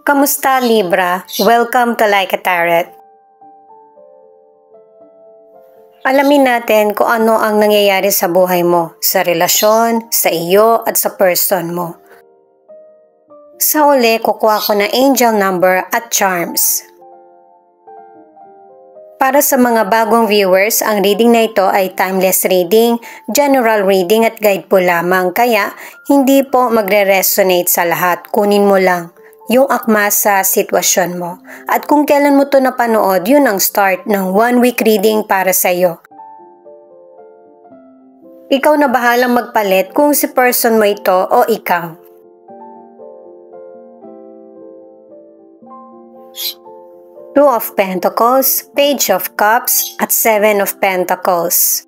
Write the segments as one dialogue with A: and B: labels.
A: Kamusta Libra? Welcome to Like a Tarot. Alamin natin kung ano ang nangyayari sa buhay mo, sa relasyon, sa iyo at sa person mo. Sa uli, kukuha ko ng angel number at charms. Para sa mga bagong viewers, ang reading na ito ay timeless reading, general reading at guide po lamang, kaya hindi po magre-resonate sa lahat. Kunin mo lang yung akma sa sitwasyon mo. At kung kailan mo to napanood, yun ang start ng 1 week reading para sa iyo. Ikaw na bahalang magpalit kung si person mo ito o ikaw. Two of Pentacles, Page of Cups, at Seven of Pentacles.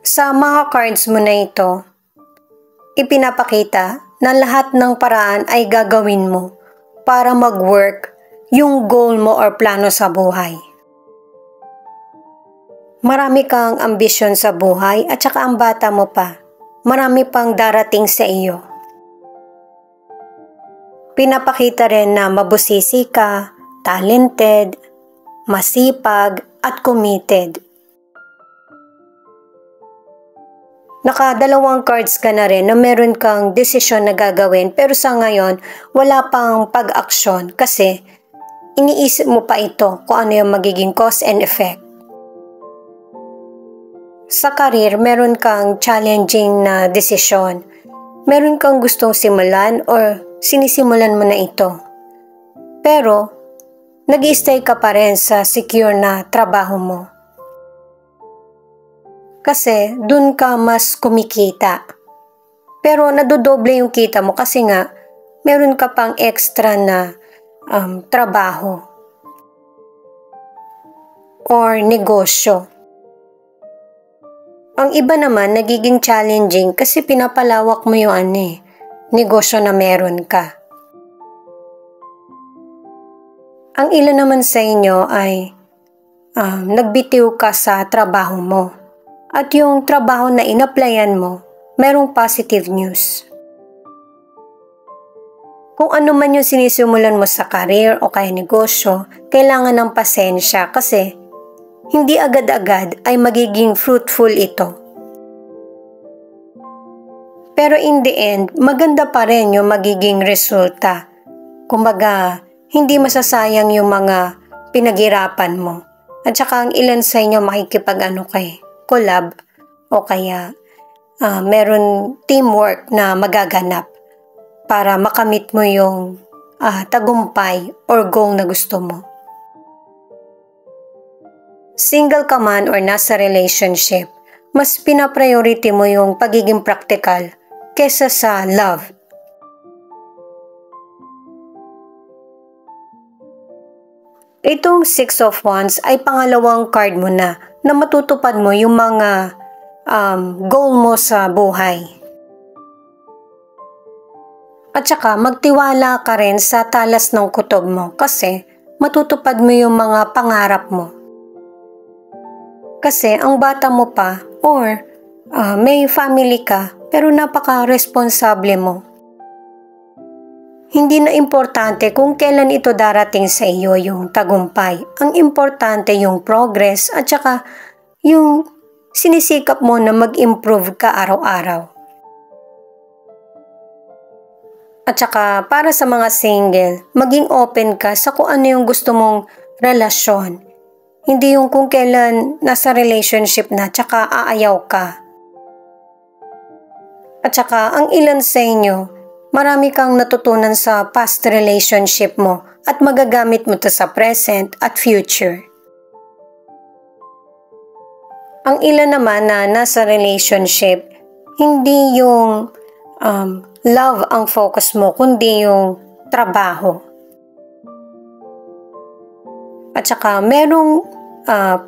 A: Sa mga cards mo na ito, ipinapakita na lahat ng paraan ay gagawin mo para mag-work yung goal mo or plano sa buhay. Marami kang ambisyon sa buhay at saka ang bata mo pa, marami pang darating sa iyo. Pinapakita rin na mabusisi ka, talented, masipag, at committed. Nakadalawang cards ka na rin na meron kang desisyon na gagawin pero sa ngayon wala pang pag-aksyon kasi iniisip mo pa ito kung ano yung magiging cause and effect. Sa career, meron kang challenging na desisyon. Meron kang gustong simulan or sinisimulan mo na ito. Pero, nag-i-stay ka pa rin sa secure na trabaho mo. Kasi, dun ka mas kumikita. Pero, nadodoble yung kita mo kasi nga, meron ka pang extra na trabaho or negosyo. Ang iba naman, nagiging challenging kasi pinapalawak mo yung negosyo na meron ka. Ang ilan naman sa inyo ay nagbitiw ka sa trabaho mo. At yung trabaho na in-applyan mo, merong positive news. Kung ano man yung sinisimulan mo sa career o kaya negosyo, kailangan ng pasensya kasi hindi agad-agad ay magiging fruitful ito. Pero in the end, maganda pa rin yung magiging resulta. Kumbaga, hindi masasayang yung mga pinaghirapan mo. At saka ang ilan sa inyo collab o kaya meron teamwork na magaganap para makamit mo yung tagumpay or goal na gusto mo. Single ka man or nasa relationship, mas pinapriority mo yung pagiging practical kesa sa love. Itong Six of Wands ay pangalawang card mo na matutupad mo yung mga goal mo sa buhay. At saka magtiwala ka rin sa talas ng kutob mo kasi matutupad mo yung mga pangarap mo. Kasi ang bata mo pa or may family ka pero napaka-responsable mo. Hindi na importante kung kailan ito darating sa iyo yung tagumpay. Ang importante yung progress at saka yung sinisikap mo na mag-improve ka araw-araw. At saka para sa mga single, maging open ka sa kung ano yung gusto mong relasyon. Hindi yung kung kailan nasa relationship na tsaka aayaw ka. At saka ang ilan sa inyo, marami kang natutunan sa past relationship mo at magagamit mo to sa present at future. Ang ilan naman na nasa relationship, hindi yung love ang focus mo, kundi yung trabaho. At saka merong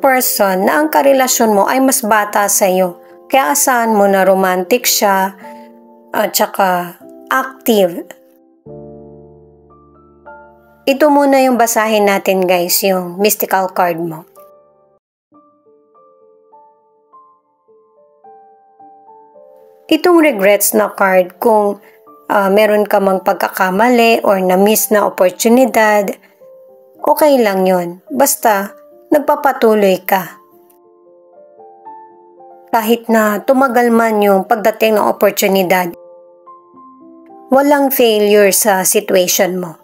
A: person na ang karelasyon mo ay mas bata sa iyo. Kaya asahan mo na romantic siya at saka active. Ito muna yung basahin natin guys, yung mystical card mo. Itong regrets na card, kung meron ka mang pagkakamali or na-miss na oportunidad, okay lang yun. Basta nagpapatuloy ka. Kahit na tumagal man yung pagdating ng oportunidad, walang failure sa situation mo.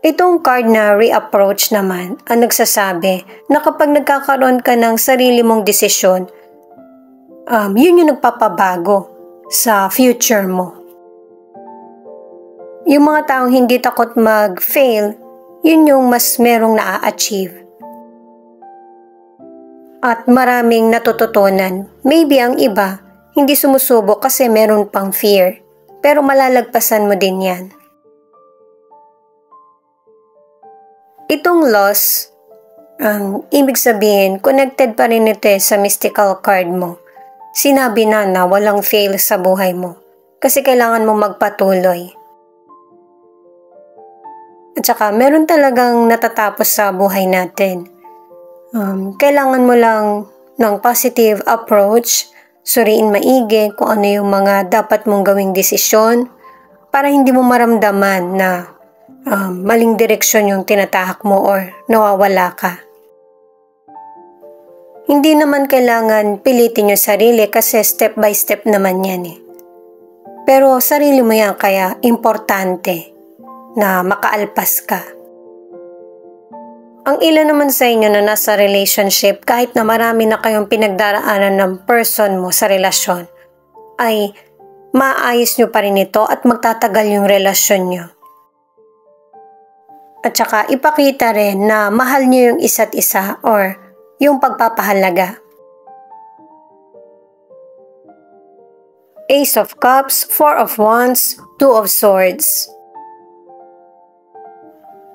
A: Itong card na reapproach naman ang nagsasabi na kapag nagkakaroon ka ng sarili mong desisyon, yun yung nagpapabago sa future mo. Yung mga taong hindi takot mag-fail, yun yung mas merong na-achieve. At maraming natututunan. Maybe ang iba, hindi sumusubok kasi meron pang fear. Pero malalagpasan mo din yan. Itong loss, ibig sabihin, connected pa rin ito sa mystical card mo. Sinabi na walang fail sa buhay mo. Kasi kailangan mo magpatuloy. At saka, meron talagang natatapos sa buhay natin. Kailangan mo lang ng positive approach, suriin maigi kung ano yung mga dapat mong gawing desisyon para hindi mo maramdaman na maling direksyon yung tinatahak mo or nawawala ka. Hindi naman kailangan pilitin yung sarili kasi step by step naman yan eh. Pero sarili mo yan kaya importante na makaalpas ka. Ang ilan naman sa inyo na nasa relationship, kahit na marami na kayong pinagdaraanan ng person mo sa relasyon, ay maayos nyo pa rin ito at magtatagal yung relasyon nyo. At saka ipakita rin na mahal nyo yung isa't isa or yung pagpapahalaga. Ace of Cups, Four of Wands, Two of Swords.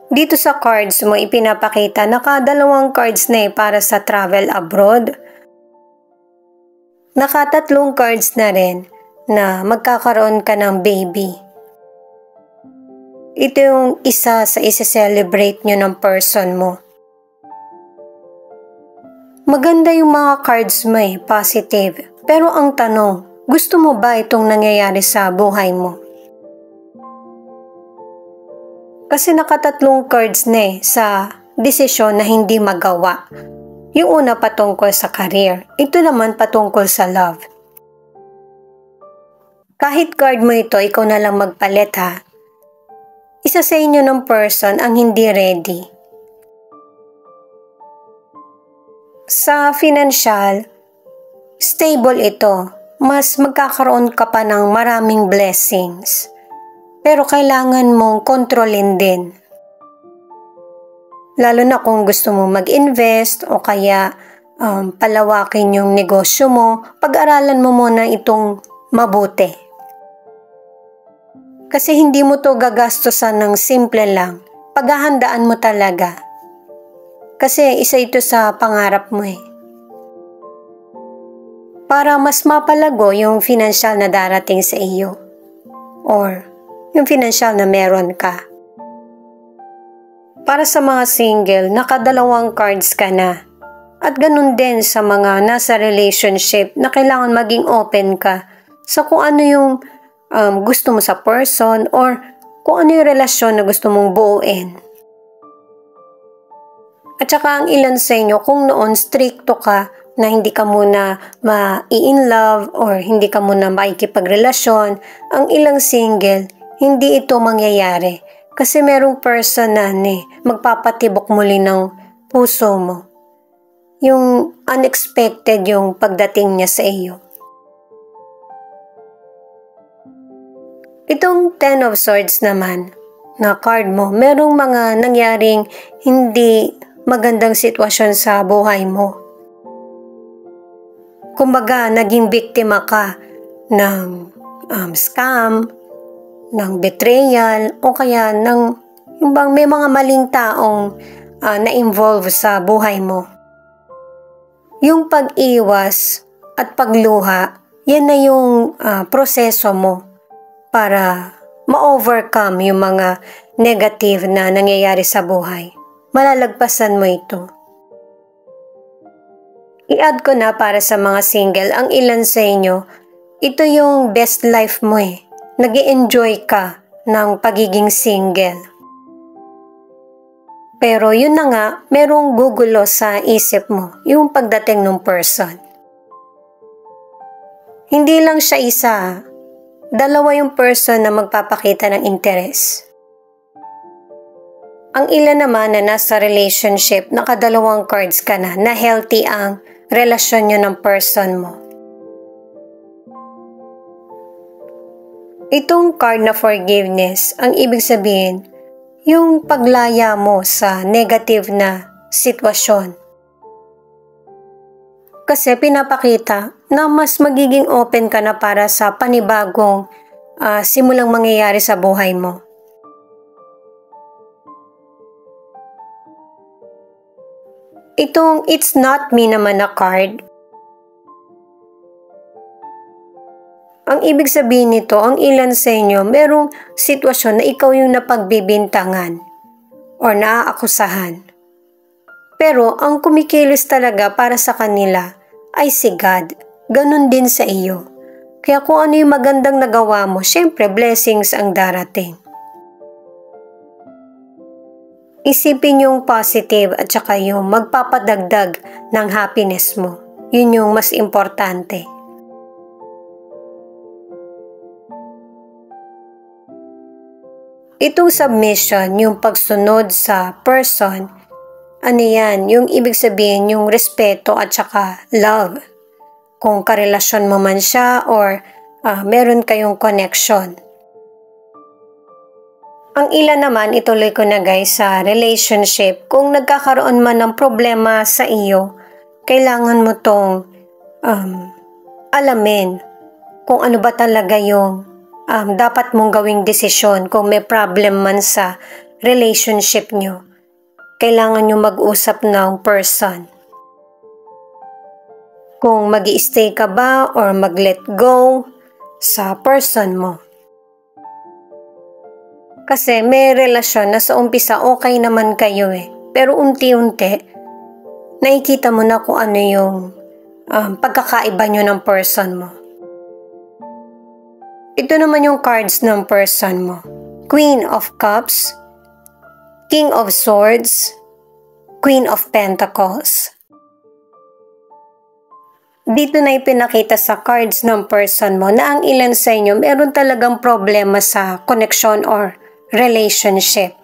A: Dito sa cards mo ipinapakita, nakadalawang cards na para sa travel abroad. Nakatatlong cards na rin na magkakaroon ka ng baby. Ito yung isa sa isa-celebrate nyo ng person mo. Maganda yung mga cards mo positive. Pero ang tanong, gusto mo ba itong nangyayari sa buhay mo? Kasi nakatatlong cards na sa desisyon na hindi magawa. Yung una patungkol sa career, ito naman patungkol sa love. Kahit card mo ito, ikaw na lang magpalit ha. Isa sa inyo ng person ang hindi ready. Sa financial, stable ito. Mas magkakaroon ka pa ng maraming blessings. Pero kailangan mong kontrolin din. Lalo na kung gusto mo mag-invest o kaya palawakin yung negosyo mo, pag-aralan mo muna itong mabuti. Kasi hindi mo to gagastosan ng simple lang. Paghahandaan mo talaga. Kasi isa ito sa pangarap mo Para mas mapalago yung financial na darating sa iyo. Or yung financial na meron ka. Para sa mga single, nakadalawang cards ka na. At ganun din sa mga nasa relationship na kailangan maging open ka sa kung ano yung gusto mo sa person or kung ano yung relasyon na gusto mong buuin. At saka ang ilan sa inyo, kung noon stricto ka na hindi ka muna ma-in love or hindi ka muna makikipagrelasyon, ang ilang single, hindi ito mangyayari. Kasi merong person na magpapatibok muli ng puso mo. Yung unexpected yung pagdating niya sa iyo. Itong Ten of Swords naman na card mo, merong mga nangyaring hindi magandang sitwasyon sa buhay mo. Kumbaga, naging biktima ka ng scam, ng betrayal, o kaya ng may mga maling taong na-involve sa buhay mo. Yung pag-iwas at pagluha, yan na yung proseso mo para ma-overcome yung mga negative na nangyayari sa buhay. Malalagpasan mo ito. I-add ko na para sa mga single, ang ilan sa inyo, ito yung best life mo eh. Nag-i-enjoy ka ng pagiging single. Pero yun na nga, merong gugulo sa isip mo, yung pagdating ng person. Hindi lang siya isa, dalawa yung person na magpapakita ng interes. Ang ilan naman na nasa relationship, nakadalawang cards ka na healthy ang relasyon nyo ng person mo. Itong card na forgiveness, ang ibig sabihin, yung paglaya mo sa negative na sitwasyon. Kasi pinapakita na mas magiging open ka na para sa panibagong simulang mangyayari sa buhay mo. Itong it's not me naman na card, ang ibig sabihin nito, ang ilan sa inyo, merong sitwasyon na ikaw yung napagbibintangan o naaakusahan. Pero ang kumikilos talaga para sa kanila ay si God. Ganon din sa iyo. Kaya kung ano yung magandang nagawa mo, syempre blessings ang darating. Isipin yung positive at saka yung magpapadagdag ng happiness mo. Yun yung mas importante. Itong submission, yung pagsunod sa person, ano yan, yung ibig sabihin yung respeto at saka love. Kung karelasyon mo man siya or meron kayong connection. Ang ilan naman, ituloy ko na guys, sa relationship, kung nagkakaroon man ng problema sa iyo, kailangan mo tong alamin kung ano ba talaga yung dapat mong gawing desisyon kung may problem man sa relationship nyo. Kailangan nyo mag-usap ng person. Kung mag-i-stay ka ba or mag-let go sa person mo. Kasi may relasyon na sa umpisa okay naman kayo eh. Pero unti-unti, nakikita mo na kung ano yung pagkakaiba nyo ng person mo. Ito naman yung cards ng person mo. Queen of Cups, King of Swords, Queen of Pentacles. Dito na ipinakita sa cards ng person mo na ang ilan sa inyo meron talagang problema sa connection or relationship.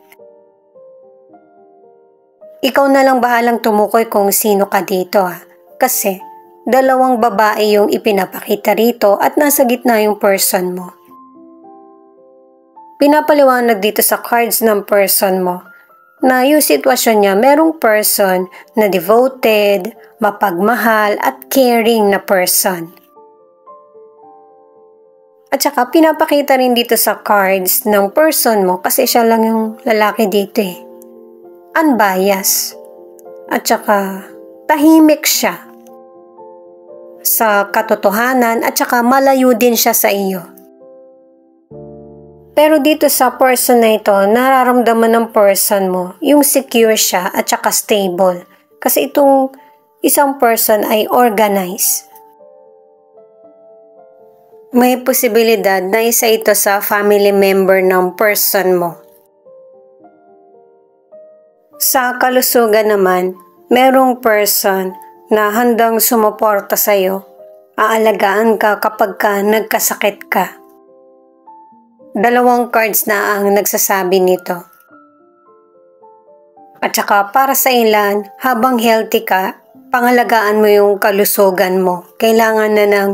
A: Ikaw na lang bahalang tumukoy kung sino ka dito Kasi dalawang babae yung ipinapakita rito at nasa gitna yung person mo. Pinapaliwanag dito sa cards ng person mo na yung sitwasyon niya merong person na devoted, mapagmahal at caring na person. At saka pinapakita rin dito sa cards ng person mo kasi siya lang yung lalaki dito Unbiased. At saka tahimik siya sa katotohanan at saka malayo din siya sa iyo. Pero dito sa person na ito, nararamdaman ng person mo yung secure siya at saka stable. Kasi itong isang person ay organized. May posibilidad na isa ito sa family member ng person mo. Sa kalusugan naman, merong person na handang sumuporta sa iyo. Aalagaan ka kapag nagkasakit ka. Dalawang cards na ang nagsasabi nito. At saka para sa ilan, habang healthy ka, pangalagaan mo yung kalusugan mo. Kailangan na ng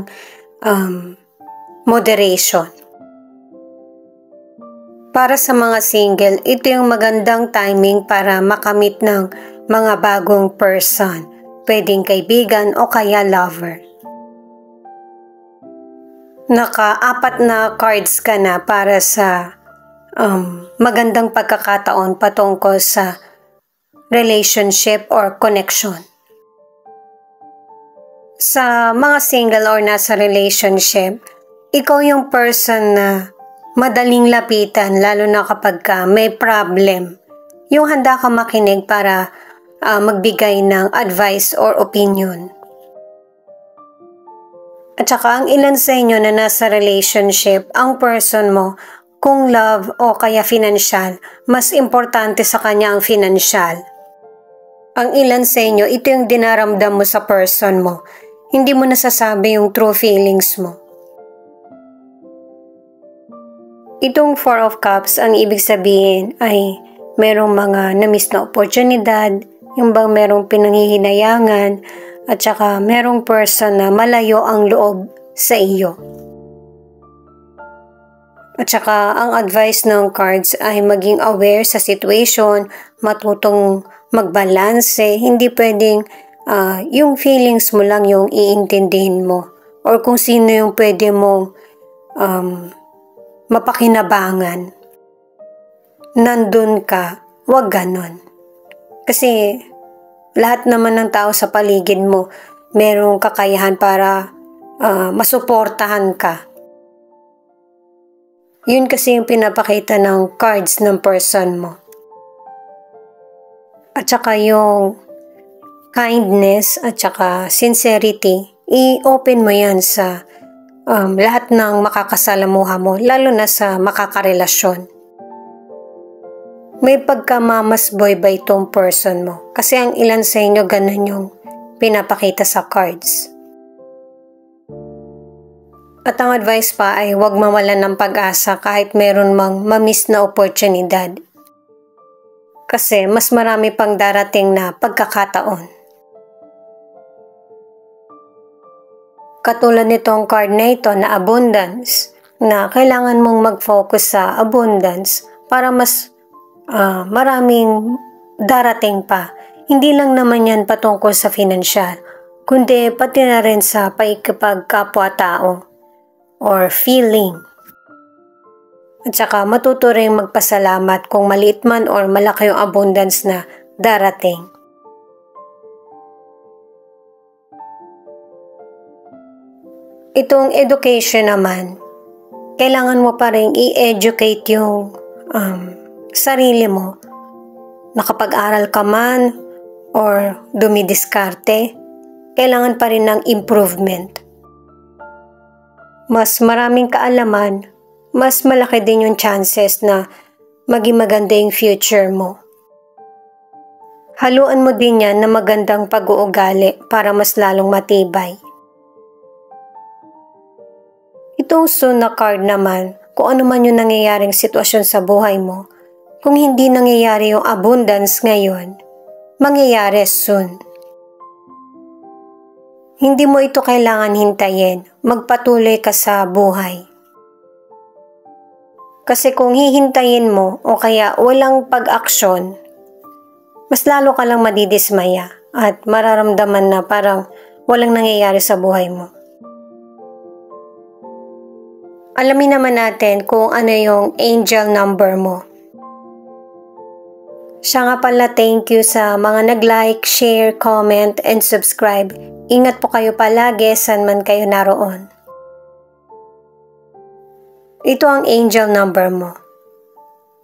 A: moderation. Para sa mga single, ito yung magandang timing para makamit ng mga bagong person. Pwedeng kaibigan o kaya lover. Naka-4 na cards ka na para sa magandang pagkakataon patungkol sa relationship or connection. Sa mga single or nasa relationship, ikaw yung person na madaling lapitan lalo na kapag may problem. Yung handa ka makinig para magbigay ng advice or opinion. At saka ang ilan sa inyo na nasa relationship, ang person mo, kung love o kaya financial, mas importante sa kanya ang financial. Ang ilan sa inyo, ito yung dinaramdam mo sa person mo. Hindi mo nasasabi yung true feelings mo. Itong Four of Cups, ang ibig sabihin ay merong mga na-miss na oportunidad, yung bang merong pinanghihinayangan, at saka merong person na malayo ang loob sa iyo. At saka ang advice ng cards ay maging aware sa situation, matutong magbalanse, hindi pwedeng yung feelings mo lang yung iintindihin mo or kung sino yung pwede mong mapakinabangan. Nandun ka, wag ganon. Kasi lahat naman ng tao sa paligid mo, merong kakayahan para masuportahan ka. Yun kasi yung pinapakita ng cards ng person mo. At saka yung kindness at saka sincerity, i-open mo yan sa lahat ng makakasalamuha mo, lalo na sa makakarelasyon. May pagkamamasboy ba itong person mo? Kasi ang ilan sa inyo ganun yung pinapakita sa cards. At ang advice pa ay huwag mawalan ng pag-asa kahit meron mang mamiss na oportunidad. Kasi mas marami pang darating na pagkakataon. Katulad nitong card na ito na abundance, na kailangan mong mag-focus sa abundance para mas maraming darating pa. Hindi lang naman yan patungkol sa financial, kundi pati na rin sa paikipagkapwa-tao or feeling. At saka matuto rin magpasalamat kung maliit man or malaki yung abundance na darating. Itong education naman, kailangan mo pa rin i-educate yung sarili mo. Nakapag-aral ka man or dumidiskarte, kailangan pa rin ng improvement. Mas maraming kaalaman, mas malaki din yung chances na maging maganda yung future mo. Haluan mo din yan na magandang pag-uugali para mas lalong matibay. Itong Sun na card naman, kung ano man yung nangyayaring sitwasyon sa buhay mo, kung hindi nangyayari yung abundance ngayon, mangyayari soon. Hindi mo ito kailangan hintayin, magpatuloy ka sa buhay. Kasi kung hihintayin mo o kaya walang pag-aksyon, mas lalo ka lang madidismaya at mararamdaman na parang walang nangyayari sa buhay mo. Alamin naman natin kung ano yung angel number mo. Siya nga pala, thank you sa mga nag-like, share, comment, and subscribe. Ingat po kayo palagi saan man kayo naroon. Ito ang angel number mo.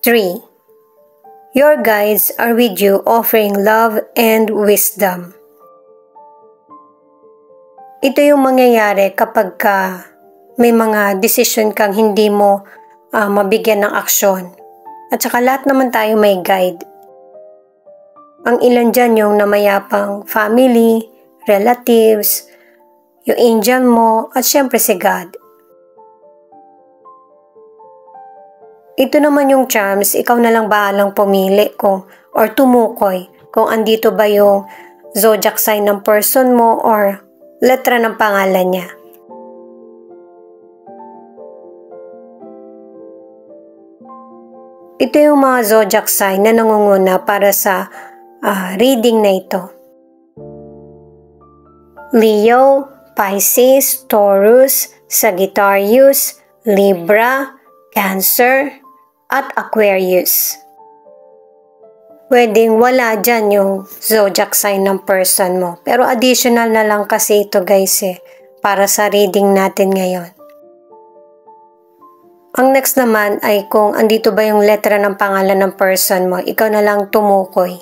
A: 3. Your guides are with you offering love and wisdom. Ito yung mangyayari kapag may mga decision kang hindi mo mabigyan ng aksyon. At saka lahat naman tayo may guide. Ang ilan dyan yung namayapang family, relatives, yung angel mo, at syempre si God. Ito naman yung charms, ikaw na lang bahalang pumili or tumukoy kung andito ba yung zodiac sign ng person mo or letra ng pangalan niya. Ito yung mga zodiac sign na nangunguna para sa reading na ito. Leo, Pisces, Taurus, Sagittarius, Libra, Cancer, at Aquarius. Pwedeng wala dyan yung zodiac sign ng person mo. Pero additional na lang kasi ito guys para sa reading natin ngayon. Ang next naman ay kung andito ba yung letra ng pangalan ng person mo, ikaw na lang tumukoy.